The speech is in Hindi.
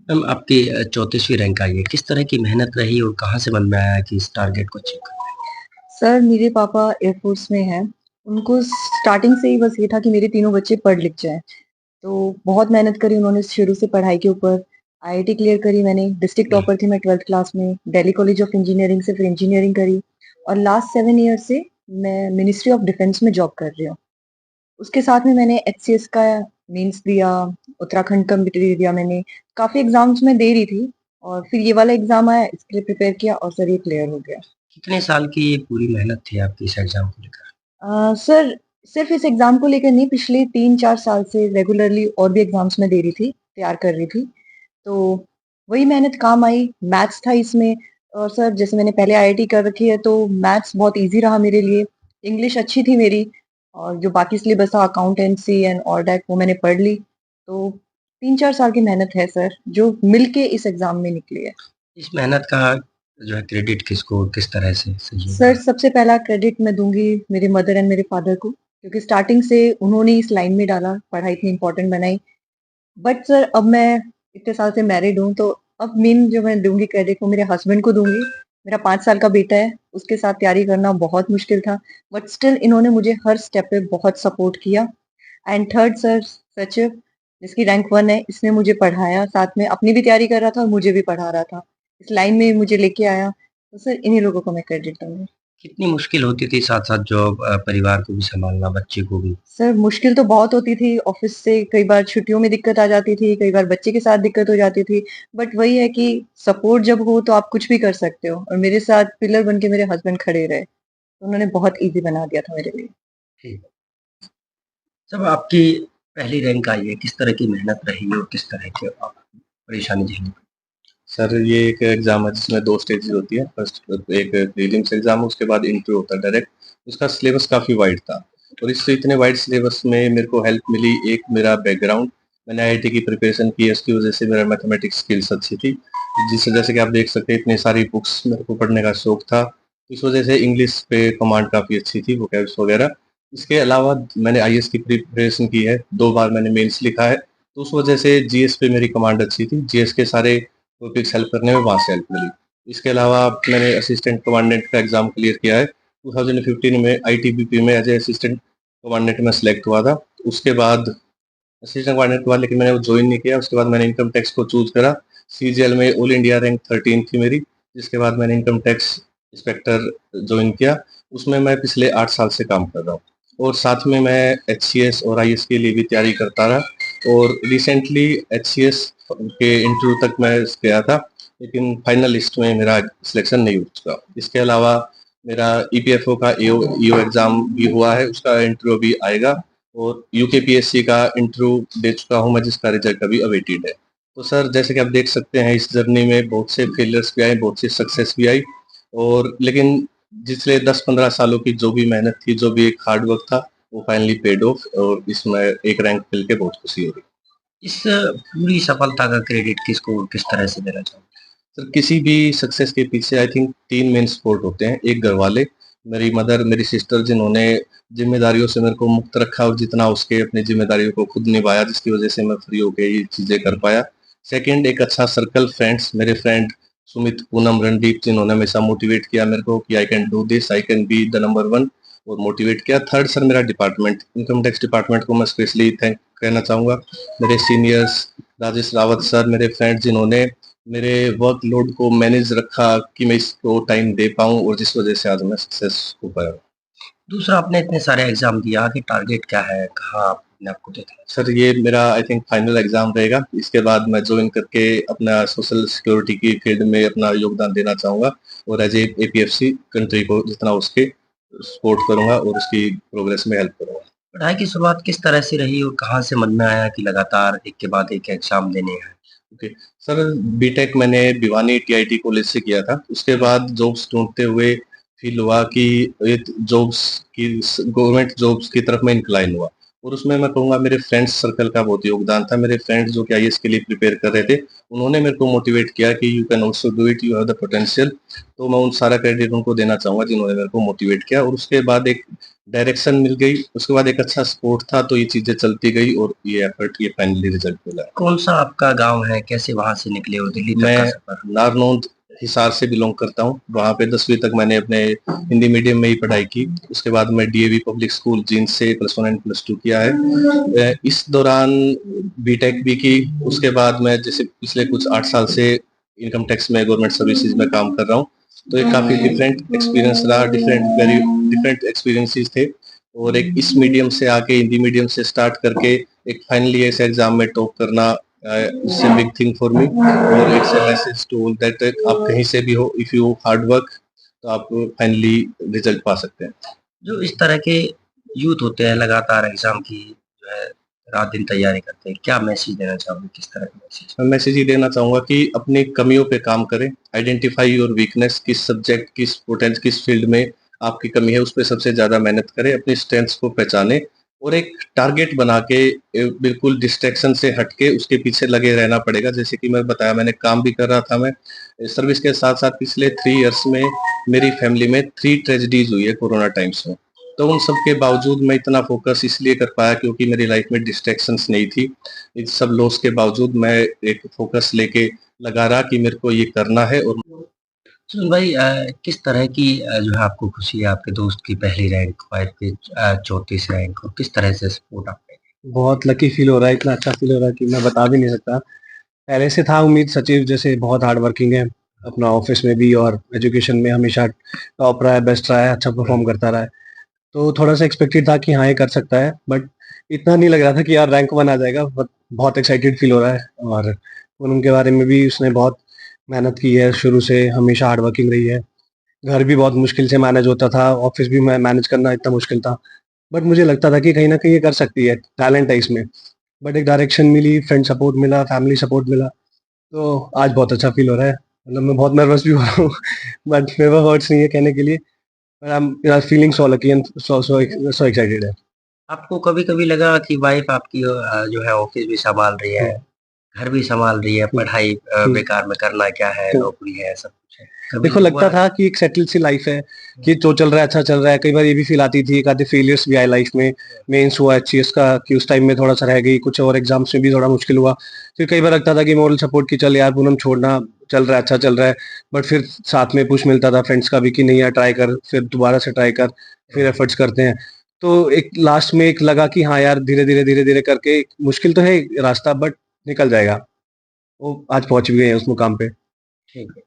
मैम आपकी 34वीं रैंक आई है। किस तरह की मेहनत रही और कहाँ से मन में आया कि इस टारगेट को अचीव करना है? सर मेरे पापा एयरफोर्स में हैं। उनको स्टार्टिंग से ही बस ये था कि मेरे तीनों बच्चे पढ़ लिख जाएँ। तो बहुत मेहनत करी उन्होंने शुरू से पढ़ाई के ऊपर। आईआईटी क्लियर करी मैंने, डिस्ट्रिक्ट जी, टॉपर थी मैं 12th क्लास में। दिल्ली कॉलेज ऑफ इंजीनियरिंग से फिर इंजीनियरिंग करी और लास्ट 7 ईयर से मैं मिनिस्ट्री ऑफ डिफेंस में जॉब कर रही हूँ। उसके साथ में मैंने एचसीएस का मेंस दिया, उत्तराखंड कॉम्पिटिटिव दिया मैंने। काफ़ी एग्ज़ाम्स मैं दे रही थी और फिर ये वाला एग्ज़ाम आया, इसके लिए प्रिपेयर किया और सर ये क्लियर हो गया। कितने साल की ये पूरी मेहनत थी आपकी इस एग्ज़ाम को लेकर? सर सिर्फ इस एग्जाम को लेकर नहीं, पिछले 3-4 साल से रेगुलरली और भी एग्जाम्स मैं दे रही थी, तैयार कर रही थी। तो वही मेहनत काम आई, मैथ्स था इसमें। और सर जैसे मैंने पहले आईआईटी कर रखी है तो मैथ्स बहुत ईज़ी रहा मेरे लिए। इंग्लिश अच्छी थी मेरी और जो बाकी सिलेबस था अकाउंटेंसी एंड ऑल दैट वो मैंने पढ़ ली। तो 3-4 साल की मेहनत है सर, जो मिल के इस एग्जाम में निकली है। इस मेहनत का जो है क्रेडिट किसको और किस तरह से सहयोग सर रहा? सबसे पहला क्रेडिट मैं दूँगी मेरे मदर एंड मेरे फादर को, क्योंकि स्टार्टिंग से उन्होंने इस लाइन में डाला, पढ़ाई इतनी इम्पोर्टेंट बनाई। बट सर अब मैं इतने साल से मैरिड हूँ, तो अब मेन जो मैं दूँगी क्रेडिट वो मेरे हस्बैंड को दूँगी। मेरा 5 साल का बेटा है, उसके साथ तैयारी करना बहुत मुश्किल था, बट स्टिल इन्होंने मुझे हर स्टेप पे बहुत सपोर्ट किया। एंड थर्ड सर सचिव, जिसकी रैंक 1 है, इसने मुझे पढ़ाया, साथ में अपनी भी तैयारी कर रहा था और मुझे भी पढ़ा रहा था। इस लाइन में मुझे लेके आया, तो सर इन्हीं लोगों को मैं क्रेडिट दूँगी। कितनी मुश्किल होती थी साथ-साथ जॉब परिवार को भी सँभालना, बच्चे को भी? सर मुश्किल तो बहुत होती थी, ऑफ़िस से कई बार छुट्टियों में दिक्कत आ जाती थी, कई बार बच्चे के साथ दिक्कत हो जाती थी, बट वही है कि सपोर्ट जब हो तो आप कुछ भी कर सकते हो और मेरे साथ पिलर बन के मेरे हस्बैंड खड़े रहे, तो उन्होंने बहुत ईज़ी बना दिया था मेरे लिए। जी। जब आपकी पहली रैंक आई है, किस तरह की मेहनत रही और किस तरह की आप परेशानी झेली? सर ये एक एग्ज़ाम है जिसमें 2 स्टेजेज़ होती है। फर्स्ट एक प्रीलिम्स एग्ज़ाम है, उसके बाद इंटरव्यू होता है डायरेक्ट। उसका सिलेबस काफ़ी वाइड था और इस इतने वाइड सिलेबस में मेरे को हेल्प मिली एक मेरा बैकग्राउंड। मैंने आईआईटी की प्रिपरेशन की है, उसकी वज़ह से मेरा मैथमेटिक्स स्किल्स अच्छी थी। जिस वज़ह से कि आप देख सकते हैं इतनी सारी बुक्स मेरे को पढ़ने का शौक था। इस वज़ह से इंग्लिश पे कमांड काफ़ी अच्छी थी, वोकैब्स वग़ैरह। इसके अलावा मैंने आईएएस की प्रिपरेशन की है, 2 बार मैंने मेंस लिखा है, तो उस वज़ह से जीएस पे मेरी कमांड अच्छी थी। जीएस के सारे टॉपिक्स हेल्प करने में वहाँ से हेल्प मिली। इसके अलावा मैंने असिस्टेंट कमांडेंट का एग्ज़ाम क्लियर किया है। 2015 में आईटीबीपी में एज़ ए असिस्टेंट कमांडेंट में सेलेक्ट हुआ था। उसके बाद असिस्टेंट कमांडेंट के बाद लेकिन मैंने वो जॉइन नहीं किया। उसके बाद मैंने इनकम टैक्स को चूज़ करा। सीजीएल में ऑल इंडिया रैंक 13 थी मेरी, जिसके बाद मैंने इनकम टैक्स इंस्पेक्टर जॉइन किया। उसमें मैं पिछले 8 साल से काम कर रहा हूँ और साथ में मैं एचसीएस और आईएएस के लिए भी तैयारी करता रहा और रिसेंटली एचसीएस के इंटरव्यू तक मैं गया था, लेकिन फाइनल लिस्ट में मेरा सिलेक्शन नहीं हो चुका। इसके अलावा मेरा ईपीएफओ का ईओ एग्ज़ाम भी हुआ है, उसका इंटरव्यू भी आएगा और यूकेपीएससी का इंटरव्यू दे चुका हूँ मैं, जिसका रिजल्ट अभी अवेटेड है। तो सर जैसे कि आप देख सकते हैं इस जर्नी में बहुत से फेलियर्स भी आए, बहुत सी सक्सेस भी आई और लेकिन पिछले 10-15 सालों की जो भी मेहनत थी, जो भी एक हार्ड वर्क था, वो फाइनली पेड ऑफ और इसमें एक रैंक मिल के बहुत खुशी हो रही है। इस पूरी सफलता का क्रेडिट किसको और किस तरह से देना चाहोगे? सर किसी भी सक्सेस के पीछे आई थिंक 3 मेन सपोर्ट होते हैं। एक घरवाले, मेरी मदर, मेरी सिस्टर जिन्होंने ज़िम्मेदारियों से मेरे को मुक्त रखा और जितना उसके अपनी ज़िम्मेदारियों को खुद निभाया जिसकी वज़ह से मैं फ्री होके ये चीज़ें कर पाया। सेकंड एक अच्छा सर्कल फ्रेंड्स, मेरे फ्रेंड सुमित, पूनम, रणदीप जिन्होंने हमेशा मोटिवेट किया मेरे को कि I can do this, I can be the number 1 और मोटिवेट किया। थर्ड सर मेरा डिपार्टमेंट, इनकम टैक्स डिपार्टमेंट को मैं स्पेशली थैंक कहना चाहूँगा। मेरे सीनियर्स राजेश रावत सर, मेरे फ्रेंड जिन्होंने मेरे वर्कलोड को मैनेज रखा कि मैं इसको टाइम दे पाऊँ और जिस वज़ह से आज मैं सक्सेस हो पाया हूँ। दूसरा आपने इतने सारे एग्ज़ाम दिया, आगे टारगेट क्या है? कहाँ आप अपने आप को देखना सर चाहते ये मेरा आई थिंक फाइनल एग्ज़ाम रहेगा। इसके बाद मैं जॉइन करके अपना सोशल सिक्योरिटी की फील्ड में अपना योगदान देना चाहूँगा और एज़ ए एपीएफसी कंट्री को जितना उसके सपोर्ट करूँगा और उसकी प्रोग्रेस में हेल्प करूँगा। हैं? पढ़ाई की शुरुआत किस तरह से रही और कहाँ से मन में आया कि लगातार एक के बाद एक एग्ज़ाम देने हैं? ओके, सर बीटेक मैंने भिवानी टीआईटी कॉलेज से किया था। उसके बाद जॉब्स ढूँढते हुए फ़ील हुआ कि ये जॉब्स की गवर्नमेंट जॉब्स की तरफ मैं इंक्लाइन हुआ और उसमें मैं कहूँगा मेरे फ्रेंड्स सर्कल का बहुत योगदान था। मेरे फ्रेंड्स जो कि आईएएस के लिए प्रिपेयर कर रहे थे, उन्होंने मेरे को मोटिवेट किया कि you can also do it, you have the potential. तो मैं उन सारा क्रेडिट उनको देना चाहूँगा जिन्होंने मेरे को मोटिवेट किया और उसके बाद एक डायरेक्शन मिल गई, उसके बाद एक अच्छा सपोर्ट था, तो ये चीज़ें चलती गई और ये एफर्ट ये फाइनली रिजल्ट मिला। कौन-सा आपका गाँव है? कैसे वहाँ से निकले और दिल्ली तक का मैं सफ़र? नारनौंद हिसार से बिलॉन्ग करता हूँ। वहाँ पे 10वीं तक मैंने अपने हिंदी मीडियम में ही पढ़ाई की। उसके बाद मैं डीएवी पब्लिक स्कूल जींद से +1 एंड +2 किया है। इस दौरान बीटेक भी की। उसके बाद मैं जैसे पिछले कुछ 8 साल से इनकम टैक्स में गवर्नमेंट सर्विसेज में काम कर रहा हूँ। तो ये काफ़ी डिफरेंट एक्सपीरियंस रहा, वेरी डिफरेंट एक्सपीरियंसेस थे और एक इस मीडियम से आके हिंदी मीडियम से स्टार्ट करके एक फाइनली ऐसे एग्ज़ाम में टॉप करना it's a big thing for me और it's a message to all that आप कहीं से भी हो, इफ यू हार्ड वर्क तो आप फाइनली रिजल्ट पा सकते हैं। जो इस तरह के यूथ होते हैं लगातार एग्ज़ाम की जो है रात-दिन तैयारी करते हैं, क्या मैसेज देना चाहोगे? किस तरह का मैसेज? मैं मैसेज ये देना चाहूँगा कि अपनी कमियों पे काम करें, आइडेंटिफाई योर वीकनेस, किस सब्जेक्ट, किस फील्ड में आपकी कमी है, उस पे सबसे ज़्यादा मेहनत करें, अपनी स्ट्रेंथ्स को पहचानें और एक टारगेट बना के बिल्कुल डिस्ट्रैक्शन से हट के उसके पीछे लगे रहना पड़ेगा। जैसे कि मैं बताया मैंने काम भी कर रहा था मैं, सर्विस के साथ-साथ पिछले 3 इयर्स में मेरी फैमिली में 3 ट्रेजेडीज़ हुई है कोरोना टाइम्स में। तो उन सब के बावजूद मैं इतना फ़ोकस इसलिए कर पाया क्योंकि मेरी लाइफ़ में डिस्ट्रैक्शंस नहीं थी। इन सब लॉस के बावजूद मैं एक फ़ोकस लेके लगा रहा कि मेरे को ये करना है और सुन भाई किस तरह की जो है आपको खुशी है आपके दोस्त की पहली रैंक, वाइफ की 34 रैंक और किस तरह से सपोर्ट आपने बहुत लकी फील हो रहा है, इतना अच्छा फील हो रहा है कि मैं बता भी नहीं सकता। पहले से था उम्मीद, सचिव जैसे बहुत हार्ड वर्किंग है, अपना ऑफिस में भी और एजुकेशन में हमेशा टॉप रहा है, बेस्ट रहा है, अच्छा परफॉर्म करता रहा है। तो थोड़ा-सा एक्सपेक्टेड था कि हाँ, ये कर सकता है, बट इतना नहीं लग रहा था कि यार रैंक 1 आ जाएगा। बट बहुत एक्साइटेड फील हो रहा है और पूनम के बारे में भी उसने बहुत मेहनत की है, शुरू से हमेशा हार्ड वर्किंग रही है। घर भी बहुत मुश्किल से मैनेज होता था, ऑफिस भी मैं मैनेज करना इतना मुश्किल था। बट मुझे लगता था कि कहीं न कहीं ये कर सकती है, टैलेंट है इसमें। बट एक डायरेक्शन मिली, फ्रेंड सपोर्ट मिला, फैमिली सपोर्ट मिला, तो आज बहुत अच्छा फ़ील हो रहा है। मतलब मैं बहुत नर्वस भी हो रहा हूँ बट मेरे पास वर्ड्स नहीं है कहने के लिए। But I am feeling so lucky and so excited है। आपको कभी-कभी लगा कि वाइफ आपकी जो है ऑफिस भी सँभाल रही है, हुँ, घर भी सँभाल रही है, हुँ, पढ़ाई हुँ, बेकार में करना क्या है, हुँ। नौकरी है, सब कुछ है। कभी देखो लगता हुआ था कि एक सेटल्ड सी लाइफ़ है, कि जो चल रहा है अच्छा चल रहा है। कई बार ये भी फ़ील आती थी, एक आधे फेलियर्स भी आए लाइफ़ में। मेंस हुआ एचसीएस का कि उस टाइम में थोड़ा-सा रह गई, कुछ और एग्ज़ाम्स में भी थोड़ा मुश्किल हुआ। फिर कई बार लगता था कि मोरल सपोर्ट कि चल यार पूनम छोड़ना, चल रहा है, अच्छा चल रहा है। बट फिर साथ में पुश मिलता था फ्रेंड्स का भी कि नहीं यार ट्राई कर, फिर दोबारा से ट्राई कर, फिर एफर्ट्स करते हैं। तो एक लास्ट में एक लगा कि हाँ यार धीरे-धीरे, धीरे-धीरे करके मुश्किल तो है रास्ता बट निकल जाएगा। वो आज पहुँच भी गए हैं उस मुकाम पे। ठीक है।